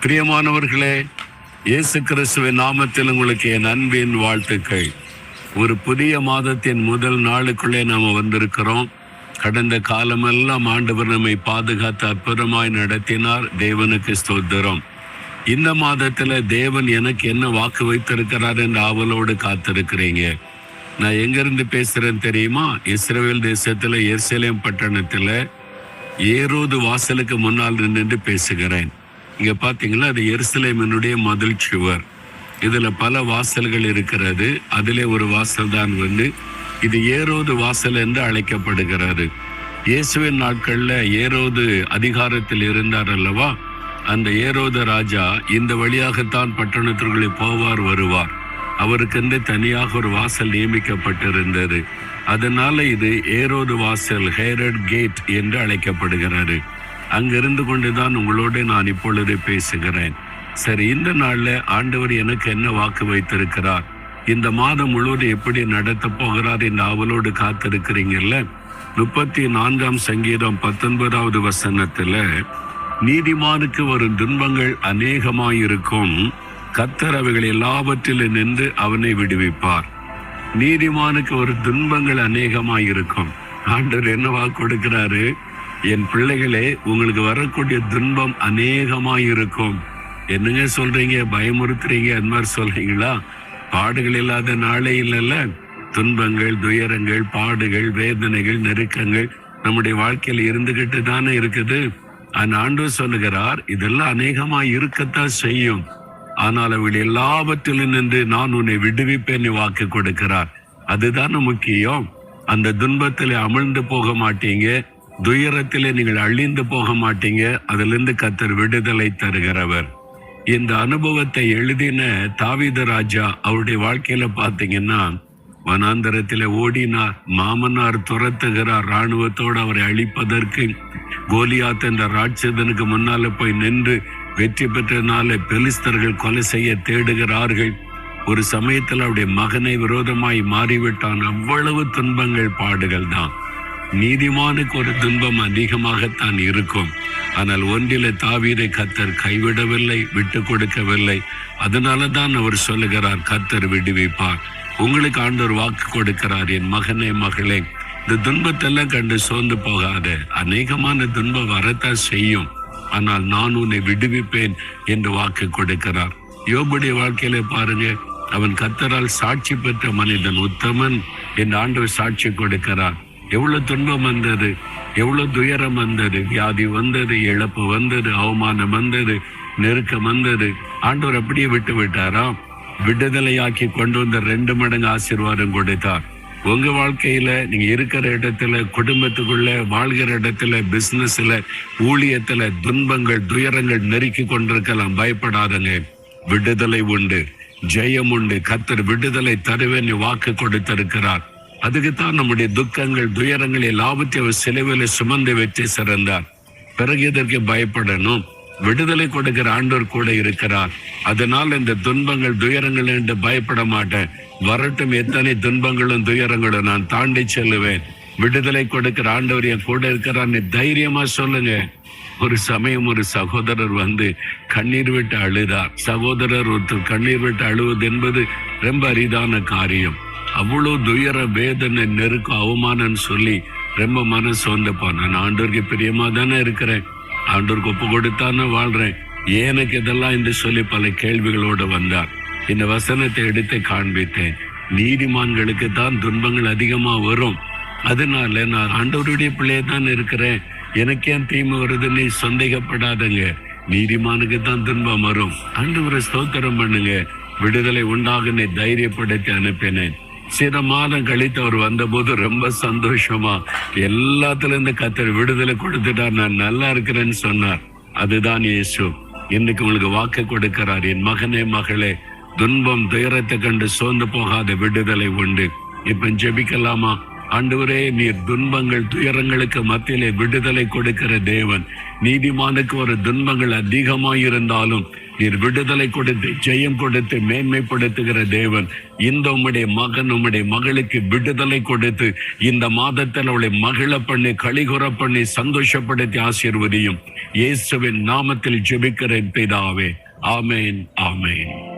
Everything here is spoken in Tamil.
பிரியமானவர்களே, இயேசு கிறிஸ்துவின் நாமத்தில் உங்களுக்கு என் அன்பின் வாழ்த்துக்கள். ஒரு புதிய மாதத்தின் முதல் நாளுக்குள்ளே நாம் வந்திருக்கிறோம். கடந்த காலமெல்லாம் ஆண்டவர் நம்மை பாதுகாத்து அற்புதமாய் நடத்தினார். தேவனுக்கு ஸ்தோத்திரம். இந்த மாதத்துல தேவன் எனக்கு என்ன வாக்கு வைத்திருக்கிறார் என்று ஆவலோடு காத்திருக்கிறீங்க. நான் எங்கிருந்து பேசுறேன்னு தெரியுமா? இஸ்ரவேல் தேசத்துல எருசலேம் பட்டணத்துல ஏரோது வாசலுக்கு முன்னால் நின்று பேசுகிறேன். இங்க பாத்தீங்களா, அது எருசலேமினுடைய மதில் சுவர். இதுல பல வாசல்கள் இருக்கிறது. அதிலே ஒரு வாசல் தான் இது ஏரோது வாசல் என்று அழைக்கப்படுகிறது. இயேசுவின் நாட்கள்ல ஏரோது அதிகாரத்தில் இருந்தார் அல்லவா? அந்த ஏரோது ராஜா இந்த வழியாகத்தான் பட்டணத்திற்குள்ளே போவார் வருவார். அவருக்கென்று தனியாக ஒரு வாசல் நியமிக்கப்பட்டிருந்தது. அதனால இது ஏரோது வாசல், ஹேரட் கேட் என்று அழைக்கப்படுகிறது. அங்கிருந்து கொண்டுதான் உங்களோடு நான் இப்பொழுது பேசுகிறேன். சரி, இந்த நாள்ல ஆண்டவர் எனக்கு என்ன வாக்கு வைத்திருக்கிறார், இந்த மாதம் முழுவதும் எப்படி நடத்த போகிறார் என்று ஆவலோடு காத்திருக்கிறீங்கல்ல. 34ஆம் சங்கீதம் 19வது வசனத்துல, நீதிமானுக்கு வரும் துன்பங்கள் அநேகமாயிருக்கும், கர்த்தர் அவைகள் எல்லாவற்றிலும் நின்று அவனை விடுவிப்பார். நீதிமானுக்கு ஒரு துன்பங்கள் அநேகமாயிருக்கும். ஆண்டவர் என்ன வாக்கு கொடுக்கிறாரு? என் பிள்ளைகளே, உங்களுக்கு வரக்கூடிய துன்பம் அநேகமாயிருக்கும். என்னங்க சொல்றீங்க? பயமுறுத்துறீங்க? அந்த மாதிரி சொல்றீங்களா? பாடுகள் இல்லாத நாளே இல்லைல்ல. துன்பங்கள், துயரங்கள், பாடுகள், வேதனைகள், நெருக்கங்கள் நம்முடைய வாழ்க்கையில் இருந்துகிட்டு தானே இருக்குது. அந்த ஆண்டவர் சொல்லுகிறார், இதெல்லாம் அநேகமாய் இருக்கத்தான் செய்யும். ஆனால் அவள் எல்லாவற்றிலும் நின்று நான் உன்னை விடுவிப்பேன் வாக்கு கொடுக்கிறார். அதுதானே முக்கியம். அந்த துன்பத்திலே அமிழ்ந்து போக மாட்டீங்க, துயரத்திலே நீங்கள் அழிந்து போக மாட்டீங்க. அதிலிருந்து கர்த்தர் விடுதலை தருகிறவர். இந்த அனுபவத்தை எழுதின தாவீது ராஜா அவருடைய வாழ்க்கையில பாத்தீங்கன்னா, வனாந்தரத்தில ஓடினார். மாமனார் துரத்துகிறார் இராணுவத்தோடு அவரை அழிப்பதற்கு. கோலியாத் என்ற ராட்சதனுக்கு முன்னால போய் நின்று வெற்றி பெற்றனால பெலிஸ்தர்கள் கொலை செய்ய தேடுகிறார்கள். ஒரு சமயத்தில் அவருடைய மகனை விரோதமாய் மாறிவிட்டான். அவ்வளவு துன்பங்கள், பாடுகள் தான். நீதிமானுக்கு ஒரு துன்பம் அதிகமாகத்தான் இருக்கும். ஆனால் ஒன்றிலே தாவீதை கர்த்தர் கைவிடவில்லை, விட்டு கொடுக்கவில்லை. அதனால தான் அவர் சொல்லுகிறார், கர்த்தர் விடுவிப்பார். உங்களுக்கு ஆண்டவர் வாக்கு கொடுக்கிறார், என் மகனே மகளே, இந்த துன்பத்தெல்லாம் கண்டு சோர்ந்து போகாத. அநேகமான துன்பம் வரத்தான் செய்யும், ஆனால் நான் உன்னை விடுவிப்பேன் என்று வாக்கு கொடுக்கிறார். யோபுடைய வாழ்க்கையில பாருங்க, அவன் கர்த்தரால் சாட்சி பெற்ற மனிதன், உத்தமன் என்று ஆண்டவர் சாட்சி கொடுக்கிறார். எவ்வளவு துன்பம் வந்தது, எவ்வளவு துயரம் வந்தது, வியாதி வந்தது, இழப்பு வந்தது, அவமானம் வந்தது, நெருக்கம் வந்தது. ஆண்டவர் அப்படியே விட்டு விட்டாரா? விடுதலையாக்கி கொண்டு வந்த 2 மடங்கு ஆசீர்வாதம் கொடுத்தார். உங்க வாழ்க்கையில நீங்க இருக்கிற இடத்துல, குடும்பத்துக்குள்ள வாழ்கிற இடத்துல, பிசினஸ்ல, ஊழியத்துல துன்பங்கள், துயரங்கள் நெருக்கி கொண்டிருக்கலாம். பயப்படாதங்க, விடுதலை உண்டு, ஜெயம் உண்டு. கர்த்தர் விடுதலை தருவேன் வாக்கு கொடுத்திருக்கிறார். அதுக்குத்தான் நம்முடைய துக்கங்கள், துயரங்கள் எல்லாவற்றையும் அவர் சிலுவையில சுமந்து வெற்றி சிறந்தார். பிறகு இதற்கு பயப்படணும்? விடுதலை கொடுக்கிற ஆண்டவர் கூட இருக்கிறார். அதனால் இந்த துன்பங்கள், துயரங்கள் என்று பயப்பட மாட்டேன். வரட்டும், எத்தனை துன்பங்களும் துயரங்களும் நான் தாண்டி செல்லுவேன். விடுதலை கொடுக்கிற ஆண்டவர் என் கூட இருக்கிறான்னு தைரியமா சொல்லுங்க. ஒரு சமயம் ஒரு சகோதரர் கண்ணீர் விட்டு அழுதார். சகோதரர் ஒருத்தர் கண்ணீர் விட்டு அழுவது என்பது ரொம்ப அரிதான காரியம். அவ்வளவு துயர, வேதனை, நெருக்கம், அவமானம் சொல்லி ரொம்ப மனசு வந்துப்பான். நான் ஆண்டவருக்கு பிரியமா தானே இருக்கிறேன், ஆண்டவருக்கு ஒப்பு கொடுத்தானே வாழ்றேன், எனக்கு இதெல்லாம் என்று சொல்லி பல கேள்விகளோடு வந்தார். இந்த வசனத்தை எடுத்து காண்பித்தேன். நீதிமான்களுக்கு தான் துன்பங்கள் அதிகமா வரும். அதனால நான் ஆண்டவருடைய பிள்ளைய தான் இருக்கிறேன், எனக்கு ஏன் தீமை வருதுன்னு சந்தேகப்படாதங்க. நீதிமானுக்கு தான் துன்பம் வரும். ஆண்டவரை ஸ்தோத்திரம் பண்ணுங்க. விடுதலை உண்டாகுன்னு தைரியப்படுத்தி அனுப்பினேன். சில மாதம் கழித்து அவர் வந்தபோது ரொம்ப சந்தோஷமா எல்லாத்துல இருந்து கர்த்தர் விடுதலை கொடுத்துட்டார், நான் நல்லா இருக்கிறேன்னு சொன்னார். அதுதான் இயேசு. இன்னைக்கு உங்களுக்கு வாக்கு கொடுக்கிறார், என் மகனே மகளே, துன்பம் துயரத்தை கண்டு சோர்ந்து போகாத விடுதலை உண்டு. இப்ப ஜெபிக்கலாமா? ஆண்டவரே, நீர் துன்பங்கள், துயரங்களுக்கு மத்தியிலே விடுதலை கொடுக்கிற தேவன். நீதிமானுக்கு ஒரு துன்பங்கள் அதிகமாயிருந்தாலும் நீர் விடுதலை கொடுத்து ஜெயம் கொடுத்து மேன்மைப்படுத்துகிற தேவன். இந்த உம்முடைய மகன் உம்முடைய மகளுக்கு விடுதலை கொடுத்து இந்த மாதத்தில் அவளை மகிழ பண்ணி களிகுற பண்ணி சந்தோஷப்படுத்தி ஆசீர்வதியும். இயேசுவின் நாமத்தில் ஜெபிக்கிறேன் பிதாவே. ஆமேன், ஆமேன்.